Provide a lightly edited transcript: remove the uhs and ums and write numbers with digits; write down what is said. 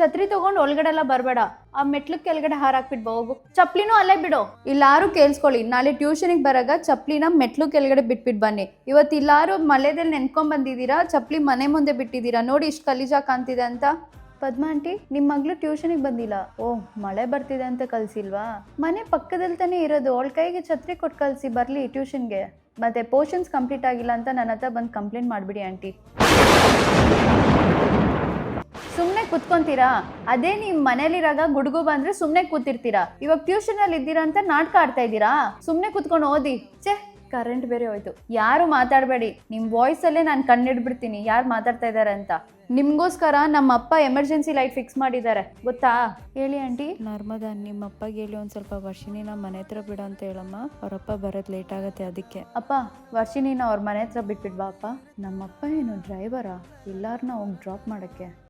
ಛತ್ರಿ ತಗೊಂಡು ಒಳಗಡೆ ಎಲ್ಲ ಬರಬೇಡ. ಆ ಮೆಟ್ಲು ಕೆಳಗಡೆ ಹಾರಾಕ್ಬಿಟ್ಟು ಹೋಗು. ಚಪ್ಲಿನೂ ಅಲ್ಲೇ ಬಿಡು. ಇಲ್ಲಾರು ಕೇಳಿಸ್ಕೊಳ್ಳಿ, ನಾಳೆ ಟ್ಯೂಷನಿಗೆ ಬರಾಗ ಚಪ್ಲಿನ ಮೆಟ್ಲು ಕೆಳಗಡೆ ಬಿಟ್ಬಿಟ್ಟು ಬನ್ನಿ. ಇವತ್ತು ಇಲ್ಲಾರು ಮಳೆದಲ್ಲಿ ನೆನ್ಕೊಂಡ್ ಬಂದಿದ್ದೀರಾ, ಚಪ್ಲಿ ಮನೆ ಮುಂದೆ ಬಿಟ್ಟಿದ್ದೀರಾ, ನೋಡಿ ಇಷ್ಟು ಗಲೀಜಾ ಕಾಣ್ತಿದೆ ಅಂತ. ಪದ್ಮ ಆಂಟಿ, ನಿಮ್ಮ ಮಗಳು ಟ್ಯೂಷನಿಗೆ ಬಂದಿಲ್ಲ. ಓಹ್, ಮಳೆ ಬರ್ತಿದೆ ಅಂತ ಕಳ್ಸಿಲ್ವಾ? ಮನೆ ಪಕ್ಕದಲ್ಲಿ ತಾನೇ ಇರೋದು, ಅವಳ ಕೈಗೆ ಛತ್ರಿ ಕೊಟ್ಟು ಕಳಿಸಿ ಬರಲಿ ಟ್ಯೂಷನ್ಗೆ. ಮತ್ತೆ ಪೋರ್ಷನ್ಸ್ ಕಂಪ್ಲೀಟ್ ಆಗಿಲ್ಲ ಅಂತ ನನ್ನ ಹತ್ರ ಬಂದು ಕಂಪ್ಲೇಂಟ್ ಮಾಡಿಬಿಡಿ ಆಂಟಿ. ಸುಮ್ಮನೆ ಕೂತ್ಕೊಂತೀರಾ? ಅದೇ ನಿಮ್ಮ ಮನೇಲಿರಾಗ ಗುಡುಗು ಬಂದ್ರೆ ಸುಮ್ಮನೆ ಕೂತಿರ್ತೀರಾ. ಇವಾಗ ಟ್ಯೂಷನಲ್ಲಿ ಇದ್ದೀರಾ ಅಂತ ನಾಟಕ ಆಡ್ತಾ ಇದ್ದೀರಾ? ಸುಮ್ಮನೆ ಕೂತ್ಕೊಂಡು ಓದಿ. ಕರೆಂಟ್ ಬೇರೆ ಹೋಯ್ತು. ಯಾರು ಮಾತಾಡಬೇಡಿ, ನಿಮ್ಮ ವಾಯ್ಸಲ್ಲೇ ನಾನು ಕಣ್ಣಿಡ್ಬಿಡ್ತೀನಿ ಯಾರು ಮಾತಾಡ್ತಾ ಇದ್ದಾರೆ ಅಂತ. ನಿಮಗೋಸ್ಕರ ನಮ್ಮ ಅಪ್ಪ ಎಮರ್ಜೆನ್ಸಿ ಲೈಟ್ ಫಿಕ್ಸ್ ಮಾಡಿದ್ದಾರೆ, ಗೊತ್ತಾ? ಹೇಳಿ ಆಂಟಿ. ನರ್ಮದಾ, ನಿಮ್ಮ ಅಪ್ಪಗೆ ಹೇಳಿ ಒಂದು ಸ್ವಲ್ಪ ವರ್ಷಿನಿನ ಮನೆ ಹತ್ರ ಬಿಡು ಅಂತ ಹೇಳಮ್ಮ. ಅವರಪ್ಪ ಬರೋದು ಲೇಟ್ ಆಗುತ್ತೆ ಅದಕ್ಕೆ. ಅಪ್ಪ, ವರ್ಷಿನಿನ ಅವ್ರ ಮನೆ ಹತ್ರ ಬಿಟ್ಬಿಡ್ಬಾ ಅಪ್ಪ. ನಮ್ಮಪ್ಪ ಏನು ಡ್ರೈವರಾ? ಎಲ್ಲಾರನ್ನ ಹೋಗಿ ಡ್ರಾಪ್ ಮಾಡೋಕ್ಕೆ?